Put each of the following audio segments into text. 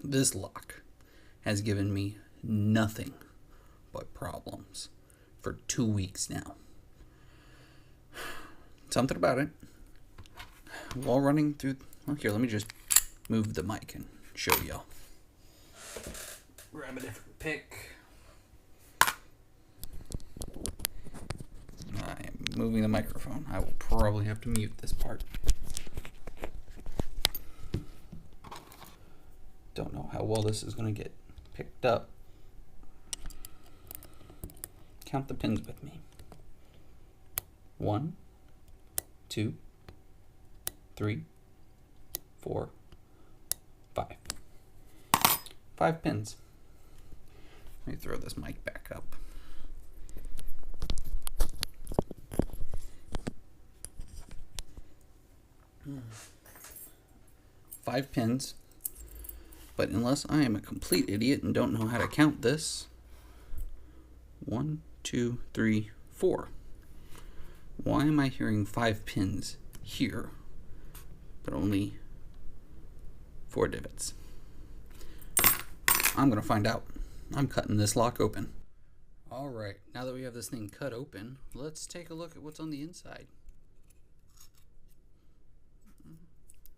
This lock has given me nothing but problems for 2 weeks now. Something about it. While running through... Well, here, let me just move the mic and show y'all. Grab a different pick. I am moving the microphone. I will probably have to mute this part. Don't know how well this is going to get picked up. Count the pins with me. 1, 2, 3, 4, 5. 5 pins. Let me throw this mic back up. Five pins. But unless I am a complete idiot and don't know how to count this, 1, 2, 3, 4. Why am I hearing 5 pins here, but only 4 divots? I'm gonna find out. I'm cutting this lock open. All right, now that we have this thing cut open, let's take a look at what's on the inside.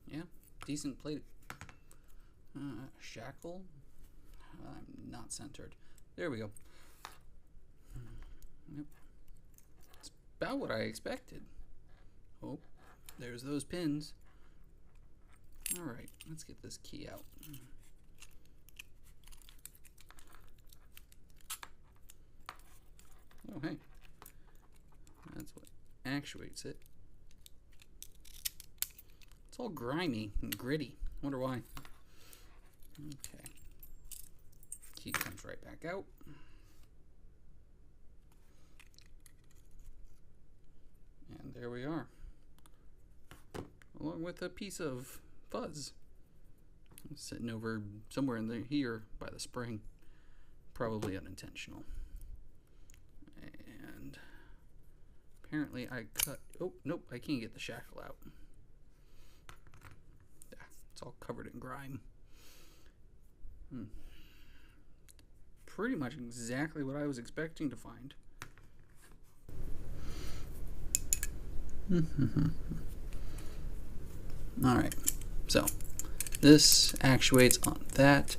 Yeah, decent plate. Shackle. I'm not centered. There we go. Yep. It's about what I expected. Oh, there's those pins. All right, let's get this key out. Oh, hey. That's what actuates it. It's all grimy and gritty. Wonder why. Okay. Key comes right back out. And there we are. Along with a piece of fuzz. Sitting over somewhere in here by the spring. Probably unintentional. And apparently I cut... Oh, nope, I can't get the shackle out. It's all covered in grime. Pretty much exactly what I was expecting to find. Alright, so this actuates on that.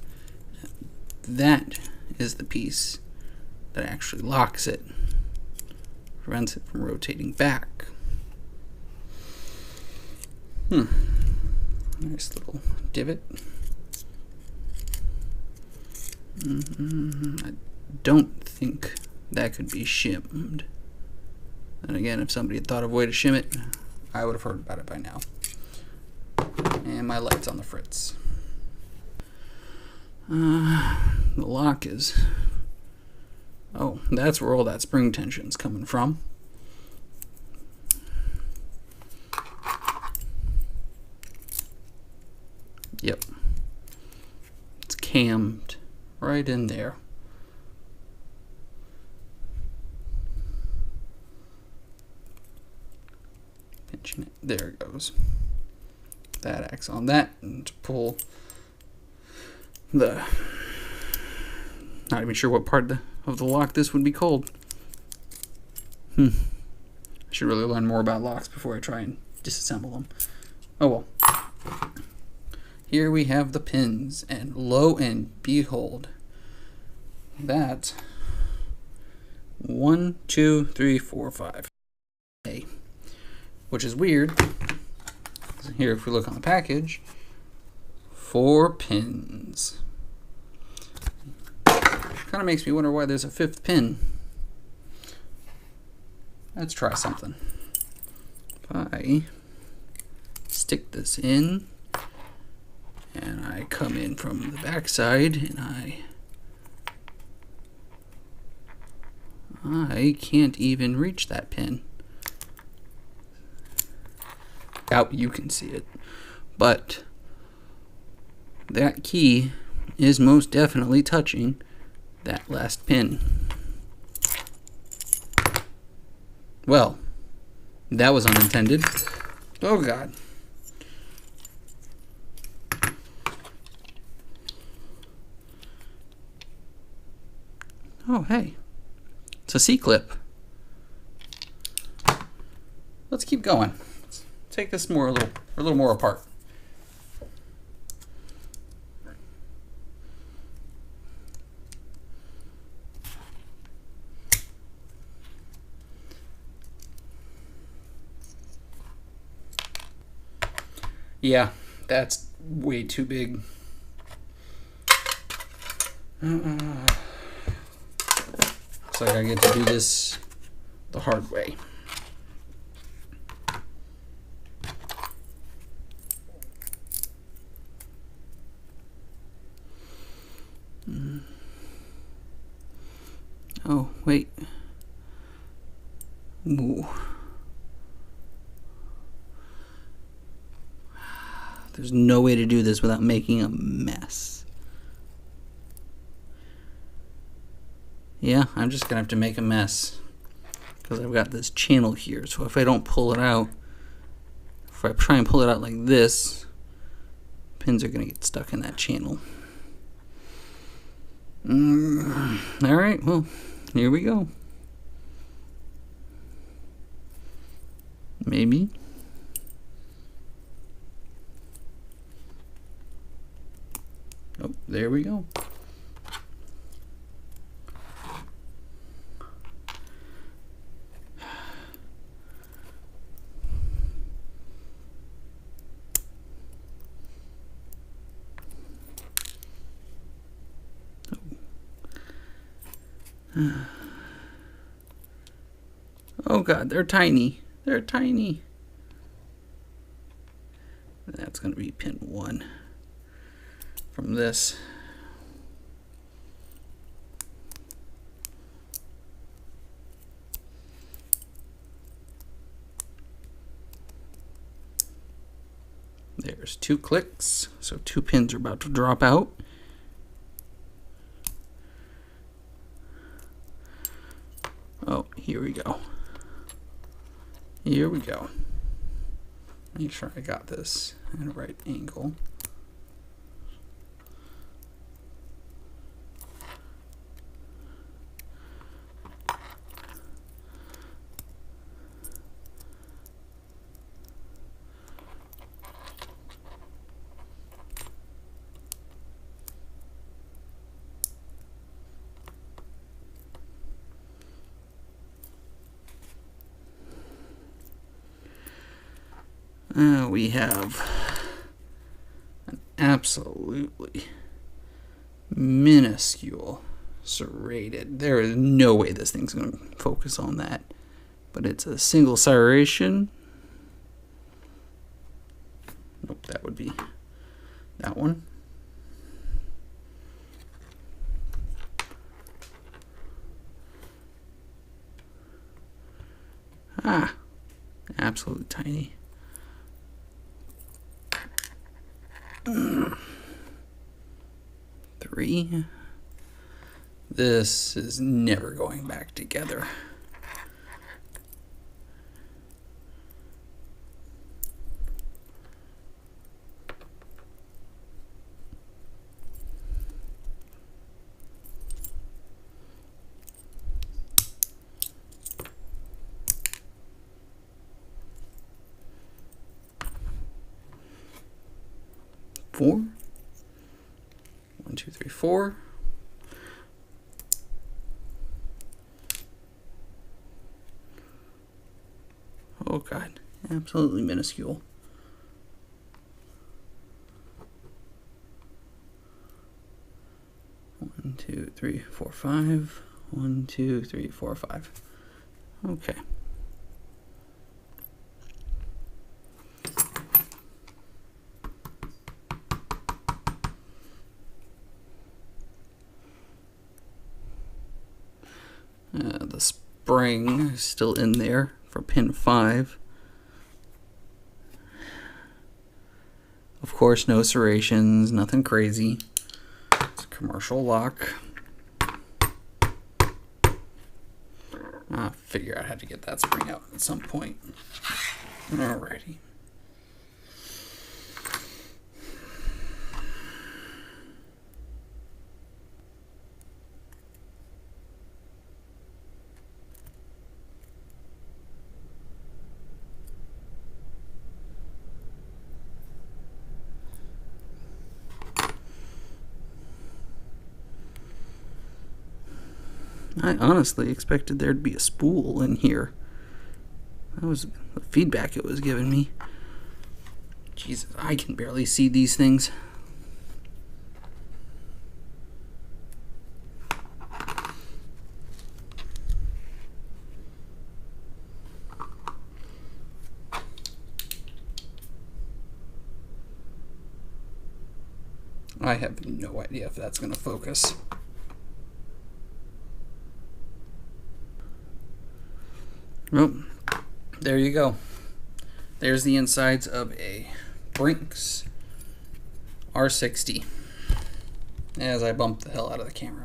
That is the piece that actually locks it, prevents it from rotating back. Nice little divot. I don't think that could be shimmed. And again, if somebody had thought of a way to shim it, I would have heard about it by now. And my light's on the fritz. The lock is... Oh, that's where all that spring tension's coming from. Yep. It's cammed right in there. Pinching it. There it goes. That acts on that, and to pull the... Not even sure what part of the lock this would be called. I should really learn more about locks before I try and disassemble them. Oh well. Here we have the pins, and lo and behold, that 1, 2, 3, 4, 5. Okay. Which is weird. Here, if we look on the package, 4 pins. Kind of makes me wonder why there's a 5th pin. Let's try something. If I stick this in, and I come in from the back side, and I can't even reach that pin. Doubt you can see it, but that key is most definitely touching that last pin. Well, that was unintended. Oh God. Oh, hey. It's a C-clip. Let's keep going. Let's take this a little more apart. Yeah, that's way too big. Looks like I get to do this the hard way. Oh, wait. Ooh. There's no way to do this without making a mess. Yeah, I'm just gonna have to make a mess because I've got this channel here. So if I don't pull it out, if I try and pull it out like this, pins are gonna get stuck in that channel. All right, well, here we go. Maybe. Oh, there we go. Oh God, they're tiny. They're tiny. That's going to be pin 1 from this. There's 2 clicks, so 2 pins are about to drop out. Oh, here we go. Here we go. Make sure I got this at a right angle. We have an absolutely minuscule serrated. There is no way this thing's going to focus on that. But it's a single serration. Nope, that would be that one. Ah, absolutely tiny. 3. This is never going back together. Four. 1, 2, 3, 4. Oh God, absolutely minuscule. 1, 2, 3, 4, 5. 1, 2, 3, 4, 5. Okay. The spring is still in there for pin 5. Of course, no serrations, nothing crazy. It's a commercial lock. I'll figure out how to get that spring out at some point. Alrighty. I honestly expected there'd be a spool in here. That was the feedback it was giving me. Jesus, I can barely see these things. I have no idea if that's going to focus. Well, there you go. There's the insides of a Brinks R60 as I bump the hell out of the camera.